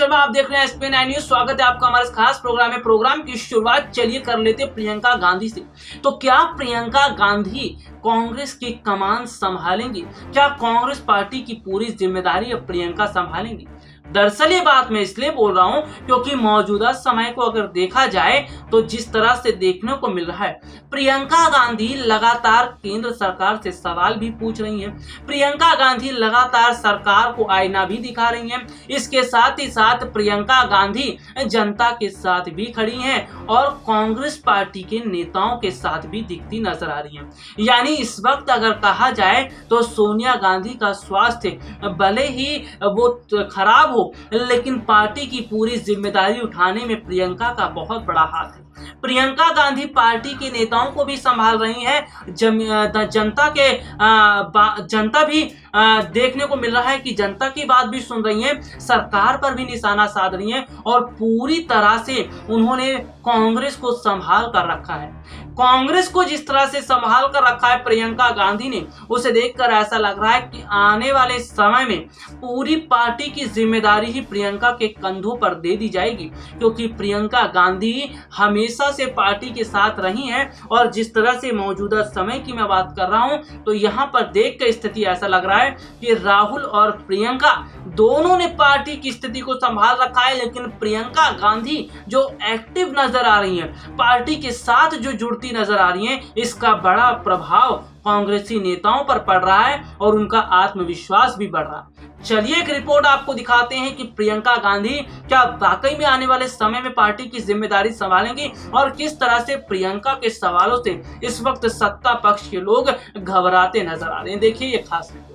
शर्मा, आप देख रहे हैं एसपी 9 न्यूज। स्वागत है आपका हमारे इस खास प्रोग्राम में। प्रोग्राम की शुरुआत चलिए कर लेते हैं प्रियंका गांधी से। तो क्या प्रियंका गांधी कांग्रेस की कमान संभालेंगी? क्या कांग्रेस पार्टी की पूरी जिम्मेदारी अब प्रियंका संभालेंगी? दरअसल ये बात मैं इसलिए बोल रहा हूं क्योंकि मौजूदा समय को अगर देखा जाए तो जिस तरह से देखने को मिल रहा है, प्रियंका गांधी लगातार केंद्र सरकार से सवाल भी पूछ रही हैं। प्रियंका गांधी लगातार सरकार को आईना भी दिखा रही हैं। इसके साथ ही साथ प्रियंका गांधी जनता के साथ भी खड़ी हैं और कांग्रेस पार्टी के नेताओं के साथ भी दिखती नजर आ रही हैं। यानी इस वक्त अगर कहा जाए तो सोनिया गांधी का स्वास्थ्य भले ही वो खराब हो, लेकिन पार्टी की पूरी जिम्मेदारी उठाने में प्रियंका का बहुत बड़ा हाथ है। प्रियंका गांधी पार्टी के नेताओं को भी संभाल रही हैं। जनता भी देखने को मिल रहा है कि जनता की बात भी सुन रही हैं, सरकार पर भी निशाना साध रही हैं और पूरी तरह से उन्होंने कांग्रेस को संभाल कर रखा है। कांग्रेस को जिस तरह से संभाल कर रखा है प्रियंका गांधी ने, उसे देखकर ऐसा लग रहा है कि आने वाले समय में पूरी पार्टी की जिम्मेदारी ही प्रियंका के कंधों पर दे दी जाएगी, क्योंकि प्रियंका गांधी हमेशा से पार्टी के साथ रही हैं। और जिस तरह से मौजूदा समय की मैं बात कर रहा हूं, तो यहां पर देख कर स्थिति ऐसा लग रहा है कि राहुल और प्रियंका दोनों ने पार्टी की स्थिति को संभाल रखा है, लेकिन प्रियंका गांधी जो एक्टिव नजर आ रही हैं, पार्टी के साथ जो जुड़ती नजर आ रही हैं, इसका बड़ा प्रभाव कांग्रेसी नेताओं पर पड़ रहा है और उनका आत्मविश्वास भी बढ़ रहा है। चलिए एक रिपोर्ट आपको दिखाते हैं कि प्रियंका गांधी क्या वाकई में आने वाले समय में पार्टी की जिम्मेदारी संभालेंगी और किस तरह से प्रियंका के सवालों से इस वक्त सत्ता पक्ष के लोग घबराते नजर आ रहे हैं। देखिए ये खास रिपोर्ट।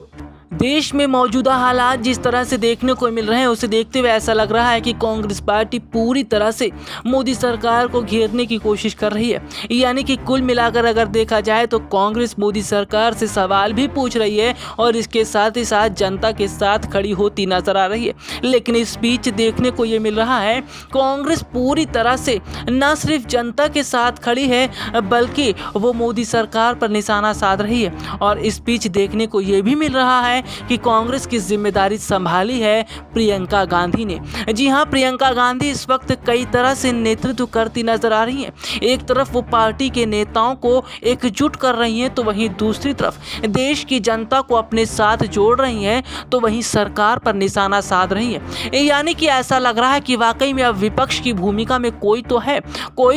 देश में मौजूदा हालात जिस तरह से देखने को मिल रहे हैं, उसे देखते हुए ऐसा लग रहा है कि कांग्रेस पार्टी पूरी तरह से मोदी सरकार को घेरने की कोशिश कर रही है। यानी कि कुल मिलाकर अगर देखा जाए तो कांग्रेस मोदी सरकार से सवाल भी पूछ रही है और इसके साथ ही साथ जनता के साथ खड़ी होती नजर आ रही है। लेकिन इस बीच देखने को ये मिल रहा है कांग्रेस पूरी तरह से न सिर्फ जनता के साथ खड़ी है, बल्कि वो मोदी सरकार पर निशाना साध रही है। और इस बीच देखने को ये भी मिल रहा है कि कांग्रेस की जिम्मेदारी संभाली है प्रियंका गांधी ने। जी हां, प्रियंका गांधी इस वक्त कई तरह से नेतृत्व करती नजर आ रही हैं। एक तरफ वो पार्टी के नेताओं को एकजुट कर रही हैं, तो वहीं दूसरी तरफ देश की जनता को अपने साथ जोड़ रही हैं, तो वहीं सरकार पर निशाना साध रही हैं। यानी कि ऐसा लग रहा है कि वाकई में अब विपक्ष की भूमिका में कोई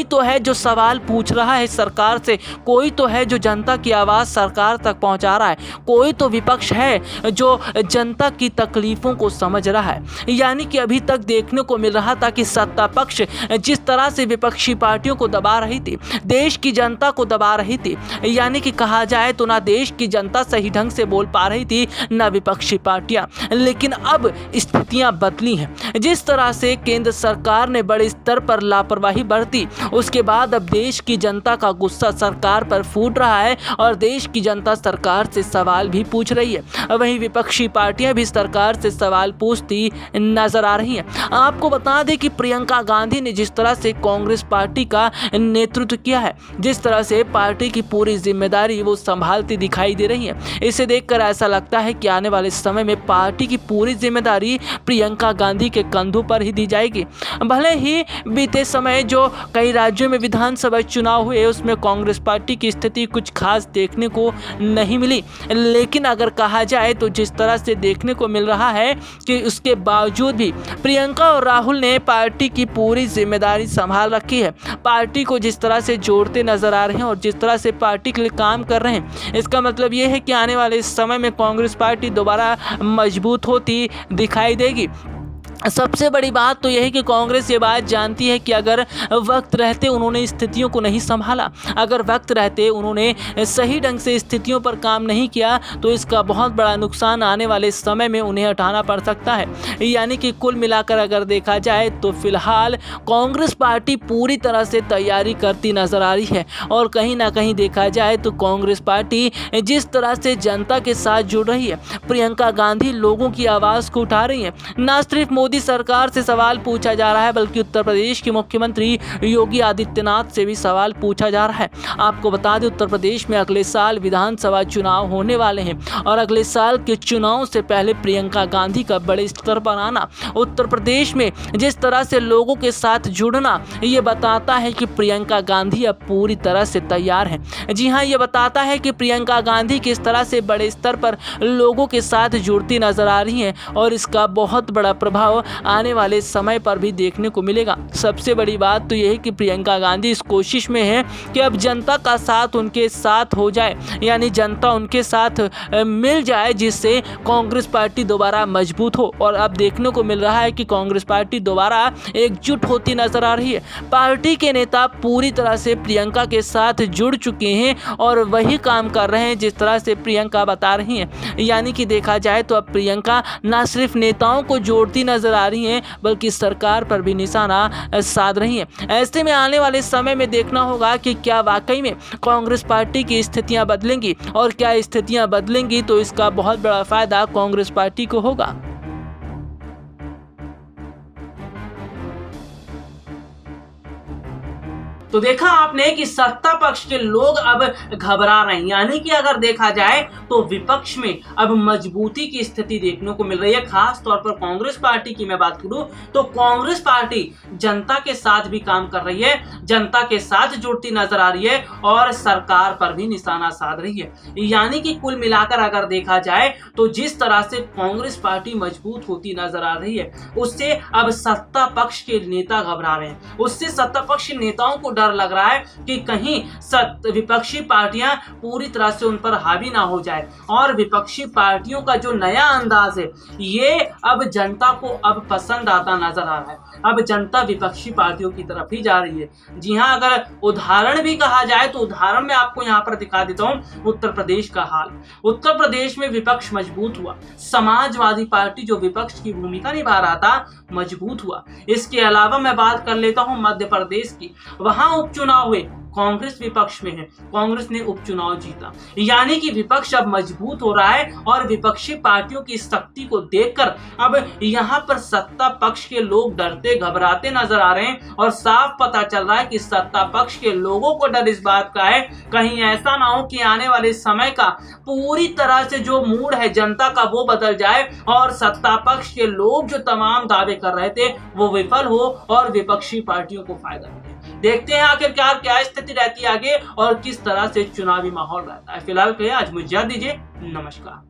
तो है जो सवाल पूछ रहा है सरकार से, कोई तो है जो जनता की आवाज़ सरकार तक पहुंचा रहा है, कोई तो विपक्ष है जो जनता की तकलीफों को समझ रहा है। यानी कि अभी तक देखने को मिल रहा था कि सत्ता पक्ष जिस तरह से विपक्षी पार्टियों को दबा रही थी, देश की जनता को दबा रही थी, यानी कि कहा जाए तो ना देश की जनता सही ढंग से बोल पा रही थी, ना विपक्षी पार्टियां। लेकिन अब स्थितियां बदली हैं। जिस तरह से केंद्र सरकार ने बड़े स्तर पर लापरवाही बरती, उसके बाद अब देश की जनता का गुस्सा सरकार पर फूट रहा है और देश की जनता सरकार से सवाल भी पूछ रही है। वहीं विपक्षी पार्टियां भी सरकार से सवाल पूछती नजर आ रही हैं। आपको बता दें कि प्रियंका गांधी ने जिस तरह से कांग्रेस पार्टी का नेतृत्व किया है, जिस तरह से पार्टी की पूरी जिम्मेदारी वो संभालती दिखाई दे रही है, इसे देखकर ऐसा लगता है कि आने वाले समय में पार्टी की पूरी जिम्मेदारी प्रियंका गांधी के कंधों पर ही दी जाएगी। भले ही बीते समय जो कई राज्यों में विधानसभा चुनाव हुए, उसमें कांग्रेस पार्टी की स्थिति कुछ खास देखने को नहीं मिली, लेकिन अगर कहा जाए तो जिस तरह से देखने को मिल रहा है कि उसके बावजूद भी प्रियंका और राहुल ने पार्टी की पूरी जिम्मेदारी संभाल रखी है। पार्टी को जिस तरह से जोड़ते नजर आ रहे हैं और जिस तरह से पार्टी के लिए काम कर रहे हैं, इसका मतलब ये है कि आने वाले समय में कांग्रेस पार्टी दोबारा मजबूत होती दिखाई देगी। सबसे बड़ी बात तो यह है कि कांग्रेस ये बात जानती है कि अगर वक्त रहते उन्होंने स्थितियों को नहीं संभाला, अगर वक्त रहते उन्होंने सही ढंग से स्थितियों पर काम नहीं किया, तो इसका बहुत बड़ा नुकसान आने वाले समय में उन्हें उठाना पड़ सकता है। यानी कि कुल मिलाकर अगर देखा जाए तो फिलहाल कांग्रेस पार्टी पूरी तरह से तैयारी करती नजर आ रही है और कहीं ना कहीं देखा जाए तो कांग्रेस पार्टी जिस तरह से जनता के साथ जुड़ रही है, प्रियंका गांधी लोगों की आवाज़ को उठा रही है, न सिर्फ मोदी मोदी सरकार से सवाल पूछा जा रहा है, बल्कि उत्तर प्रदेश के मुख्यमंत्री योगी आदित्यनाथ से भी सवाल पूछा जा रहा है। आपको बता दें, उत्तर प्रदेश में अगले साल विधानसभा चुनाव होने वाले हैं और अगले साल के चुनाव से पहले प्रियंका गांधी का बड़े स्तर पर आना, उत्तर प्रदेश में जिस तरह से लोगों के साथ जुड़ना, ये बताता है कि प्रियंका गांधी अब पूरी तरह से तैयार हैं। जी हाँ, ये बताता है कि प्रियंका गांधी किस तरह से बड़े स्तर पर लोगों के साथ जुड़ती नजर आ रही हैं और इसका बहुत बड़ा प्रभाव आने वाले समय पर भी देखने को मिलेगा। सबसे बड़ी बात तो यह है कि प्रियंका गांधी इस कोशिश में है कि अब जनता का साथ उनके साथ हो जाए, यानी जनता उनके साथ मिल जाए, जिससे कांग्रेस पार्टी दोबारा मजबूत हो। और अब देखने को मिल रहा है कि कांग्रेस पार्टी दोबारा एकजुट होती नजर आ रही है। पार्टी के नेता पूरी तरह से प्रियंका के साथ जुड़ चुके हैं और वही काम कर रहे हैं जिस तरह से प्रियंका बता रही हैं। यानी कि देखा जाए तो अब प्रियंका न सिर्फ नेताओं को जोड़ती नजर आ रही हैं, बल्कि सरकार पर भी निशाना साध रही हैं। ऐसे में आने वाले समय में देखना होगा कि क्या वाकई में कांग्रेस पार्टी की स्थितियां बदलेंगी, और क्या स्थितियां बदलेंगी तो इसका बहुत बड़ा फायदा कांग्रेस पार्टी को होगा। तो देखा आपने कि सत्ता पक्ष के लोग अब घबरा रहे हैं, यानी कि अगर देखा जाए तो विपक्ष में अब मजबूती की स्थिति देखने को मिल रही है। खास तौर पर कांग्रेस पार्टी की मैं बात करूं तो कांग्रेस पार्टी जनता के साथ भी काम कर रही है, जनता के साथ जुड़ती नजर आ रही है और सरकार पर भी निशाना साध रही है। यानी कि कुल मिलाकर अगर देखा जाए तो जिस तरह से कांग्रेस पार्टी मजबूत होती नजर आ रही है, उससे अब सत्ता पक्ष के नेता घबरा रहे हैं। उससे सत्ता पक्ष के नेताओं को लग रहा है कि कहीं विपक्षी पार्टियां पूरी तरह से उन पर हावी ना हो जाए, और विपक्षी पार्टियों का जो नया अंदाज है ये अब जनता को अब पसंद आता नजर आ रहा है। अब जनता विपक्षी पार्टियों की तरफ ही जा रही है। जी हां, अगर उदाहरण भी कहा जाए तो उदाहरण में आपको यहां पर दिखा देता हूं उत्तर प्रदेश का हाल। उत्तर प्रदेश में विपक्ष मजबूत हुआ, समाजवादी पार्टी जो विपक्ष की भूमिका निभा रहा था मजबूत हुआ। इसके अलावा मैं बात कर लेता हूं मध्य प्रदेश की, वहां उपचुनाव हुए, कांग्रेस विपक्ष में है, कांग्रेस ने उपचुनाव जीता। यानी कि विपक्ष अब मजबूत हो रहा है और विपक्षी पार्टियों की शक्ति को देखकर अब यहां पर सत्ता पक्ष के लोग डरते घबराते नजर आ रहे हैं और साफ पता चल रहा है कि सत्ता पक्ष के लोगों को डर इस बात का है कहीं ऐसा ना हो कि आने वाले समय का पूरी तरह से जो मूड है जनता का वो बदल जाए और सत्ता पक्ष के लोग जो तमाम दावे कर रहे थे वो विफल हो और विपक्षी पार्टियों को फायदा मिले। देखते हैं आखिरकार क्या स्थिति रहती है आगे और किस तरह से चुनावी माहौल रहता है। फिलहाल के लिए आज मुझे इजाजत दीजिए, नमस्कार।